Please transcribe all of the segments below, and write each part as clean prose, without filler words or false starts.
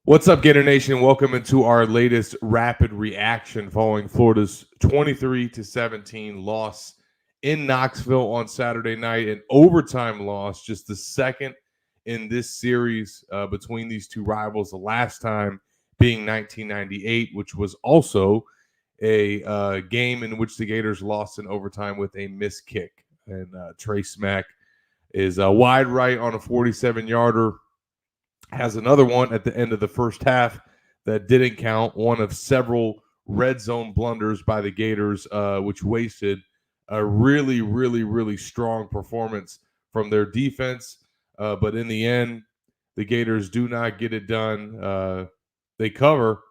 What's up, Gator Nation? Welcome into our latest rapid reaction following Florida's 23-17 loss in Knoxville on Saturday night, an overtime loss, just the second in this series between these two rivals. The last time being 1998, which was also a game in which the Gators lost in overtime with a missed kick. And Trey Smack is wide right on a 47-yarder. Has another one at the end of the first half that didn't count, one of several red zone blunders by the Gators, which wasted a really, really, really strong performance from their defense. But in the end, the Gators do not get it done. They cover,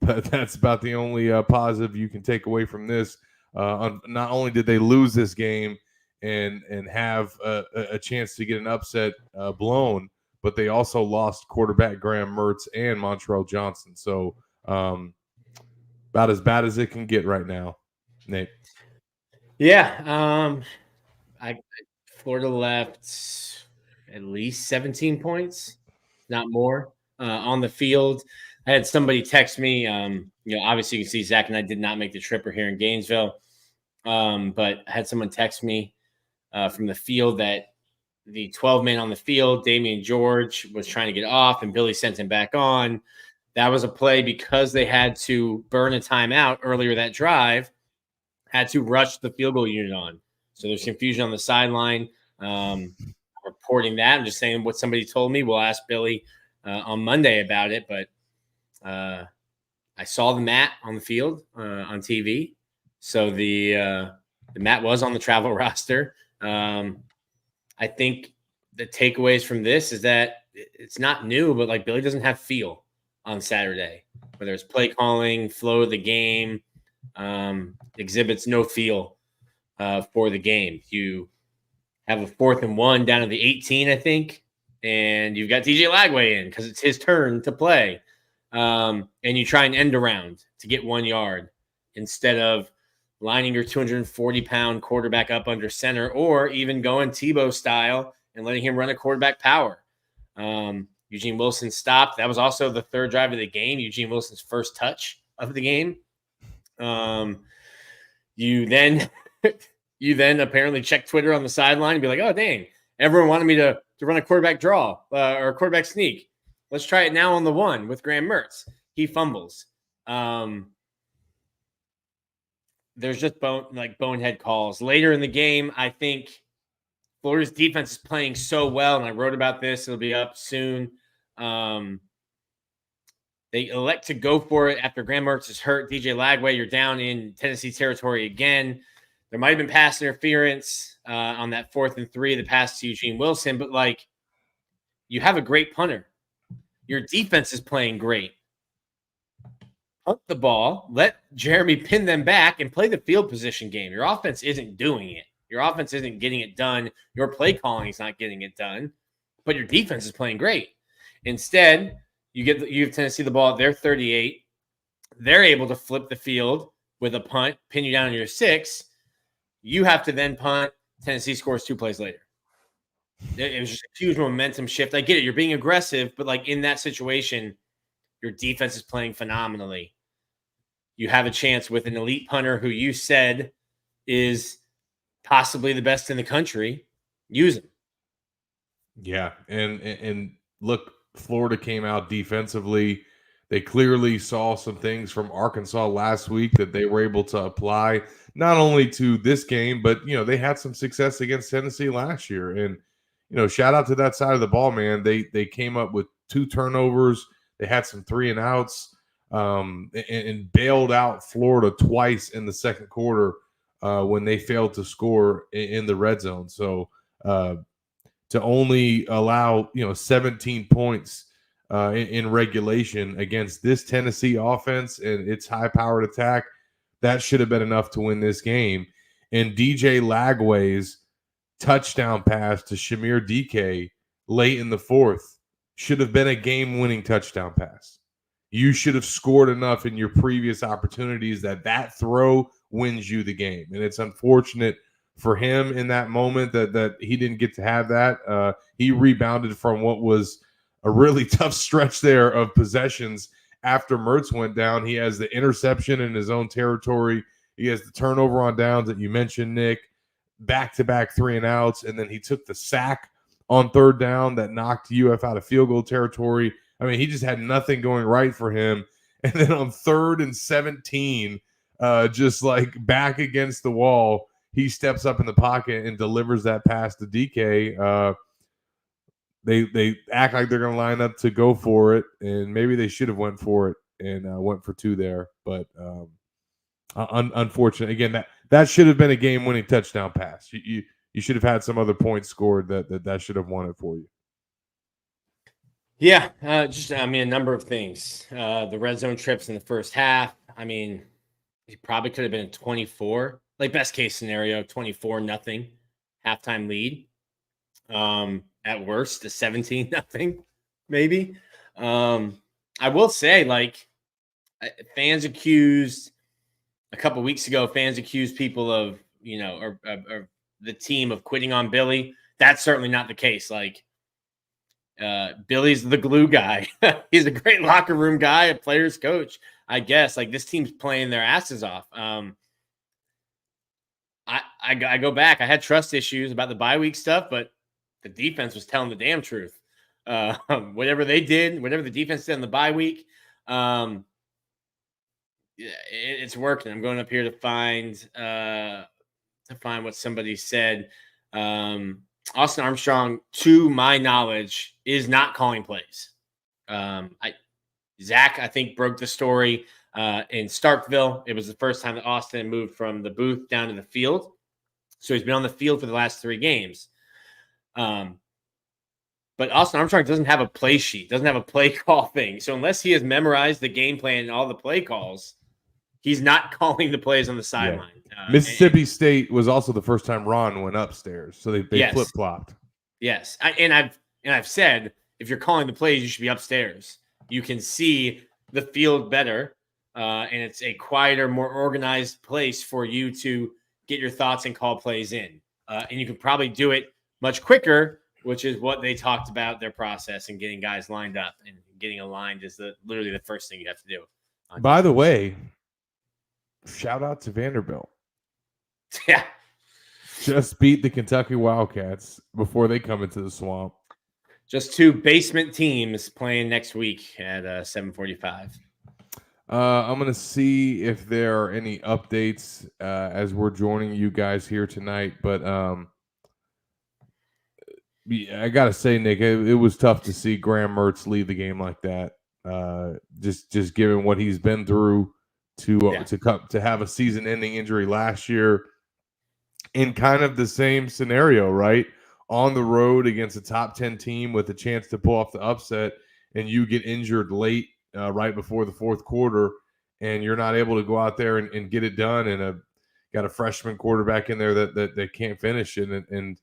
but that's about the only positive you can take away from this. Not only did they lose this game and have a chance to get an upset blown, but they also lost quarterback Graham Mertz and Montrell Johnson. So about as bad as it can get right now, Nate. Yeah. Florida left at least 17 points, not more, on the field. I had somebody text me. Obviously you can see Zach and I did not make the trip. We're here in Gainesville. But I had someone text me from the field that the 12-man on the field, Damian George, was trying to get off, and Billy sent him back on. That was a play because they had to burn a timeout earlier that drive, had to rush the field goal unit on. So there's confusion on the sideline. Reporting that. I'm just saying what somebody told me. We'll ask Billy on Monday about it, but I saw the mat on the field on TV. So the mat was on the travel roster. I think the takeaways from this is that it's not new, but like Billy doesn't have feel on Saturday, whether it's play calling, flow of the game, exhibits no feel for the game. You have a 4th and 1 down to the 18, I think, and you've got DJ Lagway in because it's his turn to play. And you try and end around to get 1 yard instead of lining your 240-pound quarterback up under center, or even going Tebow style and letting him run a quarterback power. Eugene Wilson stopped. That was also the third drive of the game, Eugene Wilson's first touch of the game. You then apparently check Twitter on the sideline and be like, oh, dang, everyone wanted me to run a quarterback draw or a quarterback sneak. Let's try it now on the 1 with Graham Mertz. He fumbles. There's just bonehead calls. Later in the game, I think Florida's defense is playing so well, and I wrote about this. It'll be up soon. They elect to go for it after Graham Mertz is hurt. DJ Lagway, you're down in Tennessee territory again. There might have been pass interference on that 4th and 3, the pass to Eugene Wilson, but you have a great punter. Your defense is playing great. Punt the ball, let Jeremy pin them back, and play the field position game. Your offense isn't doing it. Your offense isn't getting it done. Your play calling is not getting it done, but your defense is playing great. Instead, you give Tennessee the ball at their 38. They're able to flip the field with a punt, pin you down in your 6. You have to then punt. Tennessee scores 2 plays later. It was just a huge momentum shift. I get it. You're being aggressive, but in that situation, your defense is playing phenomenally. You have a chance with an elite punter who you said is possibly the best in the country. Use him. Yeah, and look, Florida came out defensively. They clearly saw some things from Arkansas last week that they were able to apply not only to this game, but they had some success against Tennessee last year. And shout out to that side of the ball, man. They came up with 2 turnovers. They had some 3 and outs. And bailed out Florida twice in the second quarter when they failed to score in the red zone. So to only allow 17 points in regulation against this Tennessee offense and its high-powered attack, that should have been enough to win this game. And DJ Lagway's touchdown pass to Shamir DK late in the 4th should have been a game-winning touchdown pass. You should have scored enough in your previous opportunities that throw wins you the game. And it's unfortunate for him in that moment that he didn't get to have that. He rebounded from what was really tough stretch there of possessions after Mertz went down. He has the interception in his own territory. He has the turnover on downs that you mentioned, Nick, back-to-back 3-and-outs, and then he took the sack on third down that knocked UF out of field goal territory. I mean, he just had nothing going right for him. And then on 3rd and 17, just like back against the wall, he steps up in the pocket and delivers that pass to DK. They act like they're going to line up to go for it, and maybe they should have went for it and went for 2 there. But unfortunate. Again, that should have been a game-winning touchdown pass. You should have had some other points scored that should have won it for you. Yeah, a number of things. The red zone trips in the first half. I mean, it probably could have been a 24, like best case scenario, 24-0 halftime lead. At worst, a 17-0, maybe. I will say, like, fans accused a couple weeks ago, people of, or the team of quitting on Billy. That's certainly not the case. Like, Billy's the glue guy. He's a great locker room guy, a player's coach, I guess. Like, this team's playing their asses off. I go back. I had trust issues about the bye week stuff, but the defense was telling the damn truth. Whatever they did, whatever the defense did in the bye week, it's working. I'm going up here to find what somebody said. Austin Armstrong, to my knowledge, is not calling plays. Zach, I think, broke the story in Starkville. It was the first time that Austin moved from the booth down to the field. So he's been on the field for the last 3 games. But Austin Armstrong doesn't have a play sheet, doesn't have a play call thing. So unless he has memorized the game plan and all the play calls, he's not calling the plays on the sideline. Yeah. Mississippi State was also the first time Ron went upstairs, so they yes. flip-flopped. Yes, I've said, if you're calling the plays, you should be upstairs. You can see the field better, and it's a quieter, more organized place for you to get your thoughts and call plays in. And you can probably do it much quicker, which is what they talked about, their process and getting guys lined up, and getting aligned is literally the first thing you have to do. By the way, shout out to Vanderbilt. Yeah. Just beat the Kentucky Wildcats before they come into the swamp. Just 2 basement teams playing next week at 7:45. I'm going to see if there are any updates as we're joining you guys here tonight. But I got to say, Nick, it was tough to see Graham Mertz leave the game like that. Just given what he's been through to have a season-ending injury last year in kind of the same scenario, right? On the road against a top 10 team with a chance to pull off the upset, and you get injured late right before the 4th quarter, and you're not able to go out there and get it done, and got a freshman quarterback in there that can't finish it, and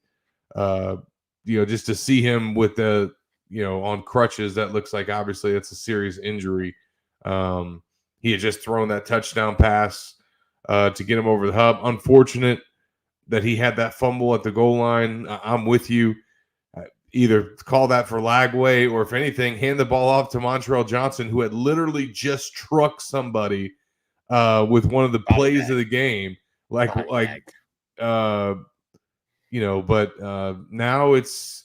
just to see him with the on crutches, that looks like obviously it's a serious injury. He had just thrown that touchdown pass to get him over the hump. Unfortunate that he had that fumble at the goal line. I'm with you. Either call that for Lagway, or if anything, hand the ball off to Montrell Johnson, who had literally just trucked somebody with one of the plays of the game. But now it's,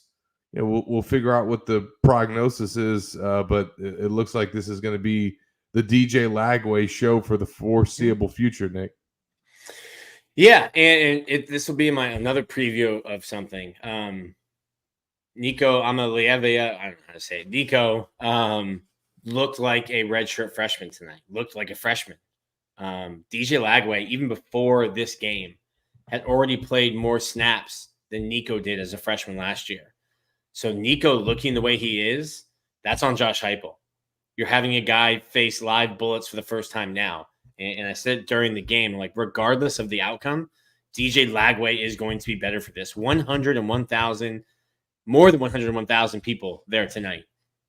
we'll figure out what the prognosis is, but it looks like this is going to be the DJ Lagway show for the foreseeable future, Nick. Yeah, and this will be another preview of something. Nico Amalievia, I don't know how to say it. Nico looked like a redshirt freshman tonight. Looked like a freshman. DJ Lagway, even before this game, had already played more snaps than Nico did as a freshman last year. So Nico looking the way he is, that's on Josh Heupel. You're having a guy face live bullets for the first time now. And I said during the game, like, regardless of the outcome, DJ Lagway is going to be better for this. 101,000, more than 101,000 people there tonight.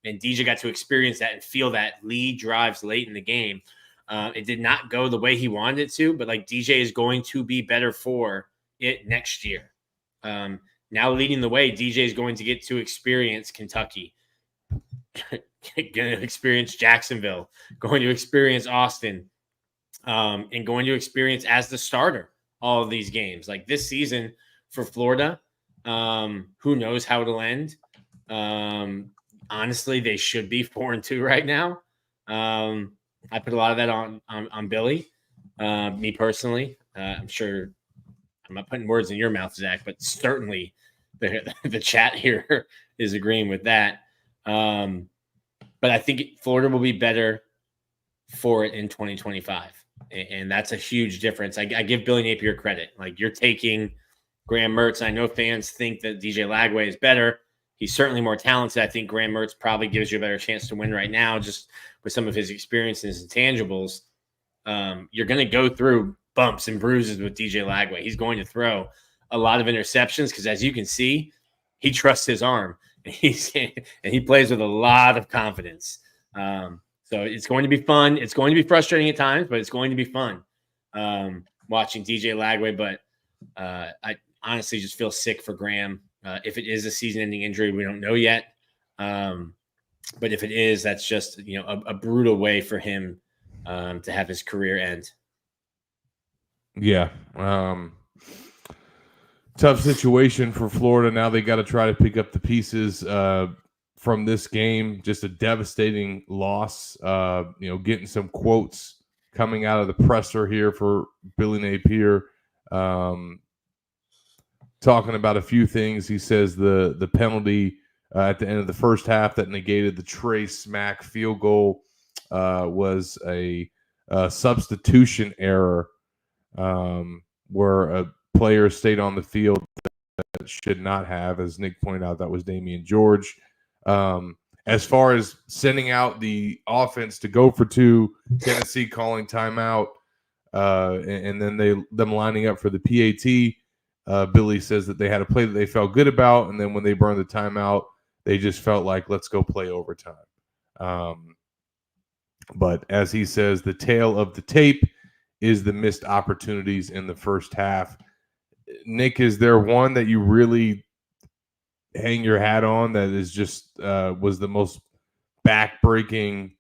And DJ got to experience that and feel that lead drives late in the game. It did not go the way he wanted it to, but like, DJ is going to be better for it next year. Now leading the way, DJ is going to get to experience Kentucky. going to experience Jacksonville, going to experience Austin, and going to experience as the starter all of these games. Like this season for Florida, who knows how it'll end? Honestly, they should be 4-2 right now. I put a lot of that on Billy, me personally. I'm sure I'm not putting words in your mouth, Zach, but certainly the chat here is agreeing with that. But I think Florida will be better for it in 2025. And that's a huge difference. I give Billy Napier credit. Like you're taking Graham Mertz. I know fans think that DJ Lagway is better. He's certainly more talented. I think Graham Mertz probably gives you a better chance to win right now, just with some of his experiences and tangibles. You're going to go through bumps and bruises with DJ Lagway. He's going to throw a lot of interceptions because, as you can see, he trusts his arm and he plays with a lot of confidence. So it's going to be fun. It's going to be frustrating at times, but it's going to be fun watching DJ Lagway. But I honestly just feel sick for Graham. If it is a season-ending injury, we don't know yet. But if it is, that's just a brutal way for him to have his career end. Yeah. Tough situation for Florida. Now they got to try to pick up the pieces from this game. Just a devastating loss. Getting some quotes coming out of the presser here for Billy Napier. Talking about a few things. He says the penalty at the end of the first half that negated the Trey Smack field goal was a substitution error where a player stayed on the field that should not have. As Nick pointed out, that was Damian George. As far as sending out the offense to go for two, Tennessee calling timeout, and then them lining up for the PAT. Billy says that they had a play that they felt good about, and then when they burned the timeout, they just felt like, let's go play overtime. But as he says, the tail of the tape is the missed opportunities in the first half. Nick, is there one that you really hang your hat on that is just was the most back-breaking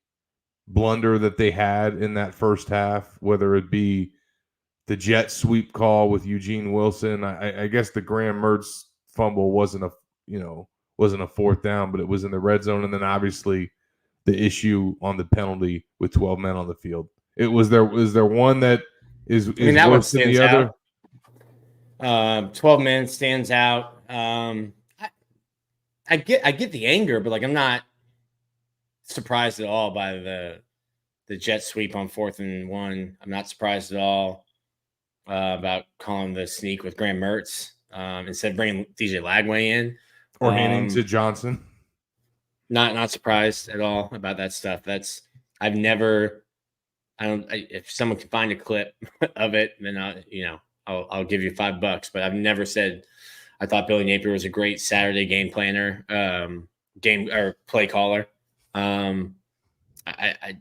blunder that they had in that first half, whether it be the jet sweep call with Eugene Wilson? I guess the Graham Mertz fumble wasn't a fourth down, but it was in the red zone, and then obviously the issue on the penalty with 12 men on the field. Was there one that is that worse than the other? 12 men stands out. I get the anger, but I'm not surprised at all by the jet sweep on 4th and 1. I'm not surprised at all about calling the sneak with Graham Mertz instead of bringing DJ Lagway in or handing to Johnson. Not surprised at all about that stuff. If someone can find a clip of it, then I'll give you $5, but I've never said I thought Billy Napier was a great Saturday game planner, game or play caller. I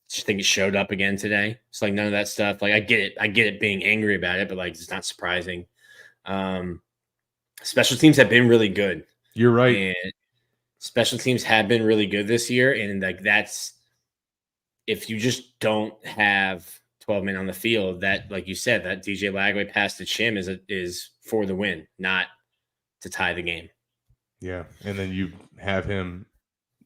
just think it showed up again today. It's none of that stuff. I get it being angry about it, but it's not surprising. Special teams have been really good. You're right. And special teams have been really good this year. And that's, if you just don't have 12 men on the field, that, like you said, that DJ Lagway pass to Chim is for the win, not to tie the game. Yeah. And then you have him.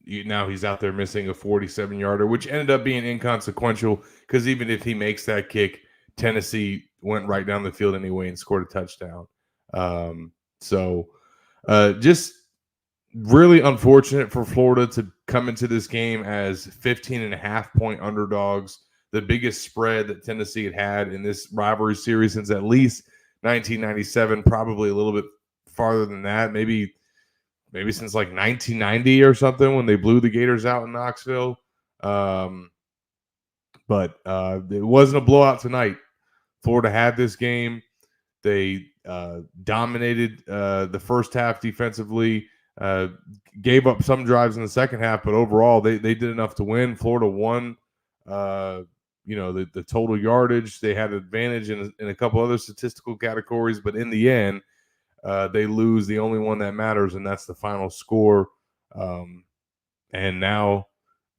Now he's out there missing a 47-yarder, which ended up being inconsequential because even if he makes that kick, Tennessee went right down the field anyway and scored a touchdown. Just really unfortunate for Florida to come into this game as 15.5-point underdogs, the biggest spread that Tennessee had in this rivalry series since at least 1997, probably a little bit farther than that, maybe since 1990 or something when they blew the Gators out in Knoxville. But it wasn't a blowout tonight. Florida had this game. They dominated the first half defensively, gave up some drives in the second half, but overall they did enough to win. Florida won, the total yardage. They had an advantage in a couple other statistical categories, but in the end, they lose the only one that matters, and that's the final score. And now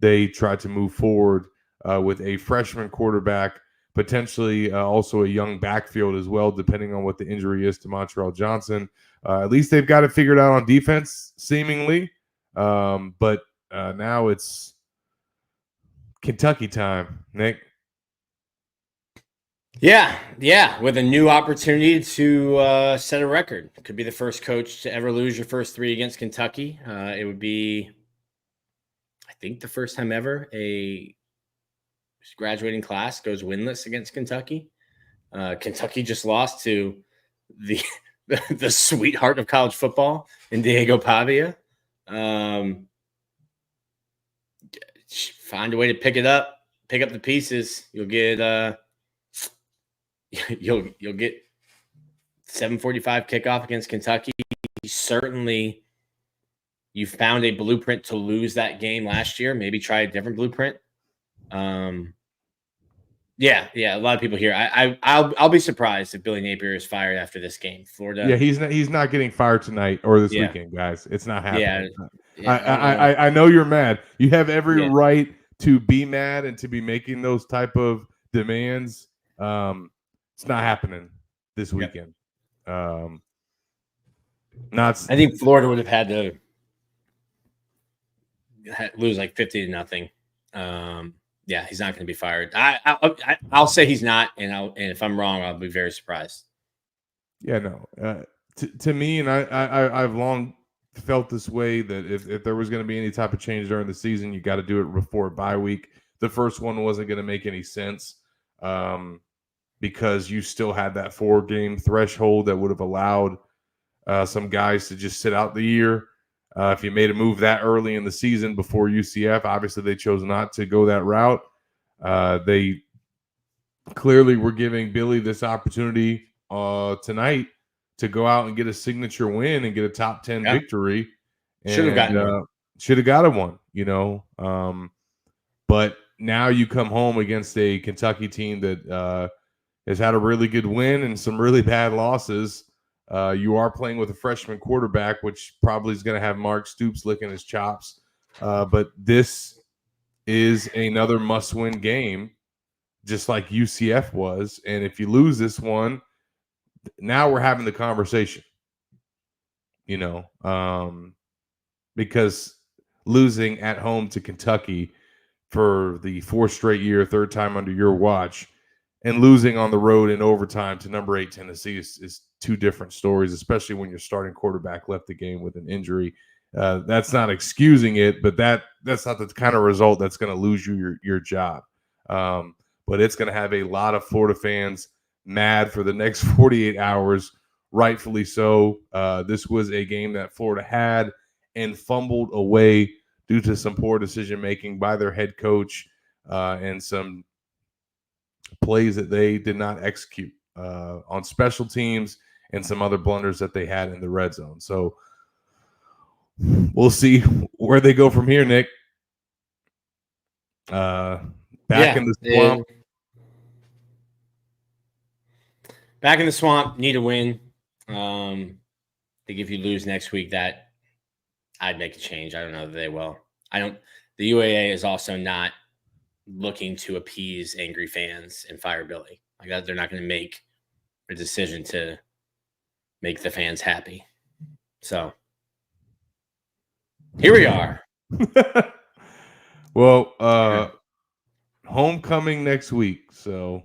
they try to move forward with a freshman quarterback, potentially also a young backfield as well, depending on what the injury is to Montreal Johnson. At least they've got it figured out on defense, seemingly. But now it's Kentucky time, Nick. Yeah, with a new opportunity to set a record. Could be the first coach to ever lose your first 3 against Kentucky. It would be, I think, the first time ever a graduating class goes winless against Kentucky. Kentucky just lost to the sweetheart of college football in Diego Pavia. Find a way to pick up the pieces. You'll get you'll get 7:45 kickoff against Kentucky. Certainly, you found a blueprint to lose that game last year. Maybe try a different blueprint. Yeah, a lot of people here. I'll be surprised if Billy Napier is fired after this game. Florida. Yeah, he's not getting fired tonight or this weekend, guys. It's not happening. Yeah, I know you're mad. You have every right to be mad and to be making those type of demands. It's not happening this weekend. I think Florida would have had to lose like 50-0. Yeah, he's not going to be fired. I'll say he's not, and if I'm wrong, I'll be very surprised. Yeah, no. To me, and I've long felt this way that if there was going to be any type of change during the season, you got to do it before bye week. The first one wasn't going to make any sense because you still had that 4-game threshold that would have allowed some guys to just sit out the year. If you made a move that early in the season before UCF, obviously they chose not to go that route. They clearly were giving Billy this opportunity tonight to go out and get a signature win and get a top 10 victory. Should have gotten one. Should have got one, but now you come home against a Kentucky team that has had a really good win and some really bad losses. You are playing with a freshman quarterback, which probably is going to have Mark Stoops licking his chops. But this is another must-win game, just like UCF was. And if you lose this one, now we're having the conversation, because losing at home to Kentucky for the 4th straight year, 3rd time under your watch, and losing on the road in overtime to number 8 Tennessee is 2 different stories, especially when your starting quarterback left the game with an injury. That's not excusing it, but that's not the kind of result that's going to lose you your job. But it's going to have a lot of Florida fans mad for the next 48 hours, rightfully so. This was a game that Florida had and fumbled away due to some poor decision-making by their head coach and some plays that they did not execute on special teams and some other blunders that they had in the red zone. So we'll see where they go from here, Nick. Back in the swamp. Back in the swamp, need a win. I think if you lose next week, that I'd make a change. I don't know that they will. The UAA is also not looking to appease angry fans and fire Billy. Like that, they're not going to make a decision to make the fans happy. So here we are. Well, homecoming next week. So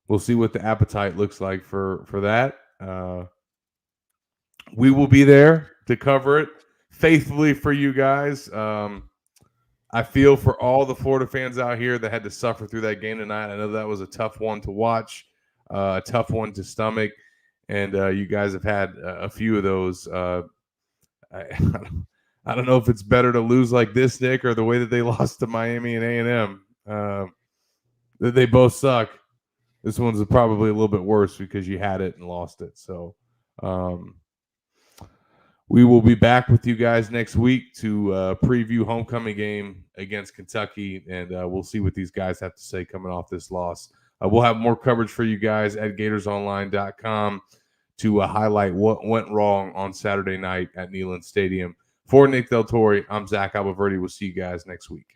we'll see what the appetite looks like for that. We will be there to cover it faithfully for you guys. I feel for all the Florida fans out here that had to suffer through that game tonight. I know that was a tough one to watch, a tough one to stomach, and you guys have had a few of those. I don't know if it's better to lose like this, Nick, or the way that they lost to Miami and A&M. They both suck. This one's probably a little bit worse because you had it and lost it. So we will be back with you guys next week to preview homecoming game against Kentucky, and we'll see what these guys have to say coming off this loss. We'll have more coverage for you guys at GatorsOnline.com to highlight what went wrong on Saturday night at Neyland Stadium For Nick Del Torre, I'm Zach Abolverdi. We'll see you guys next week.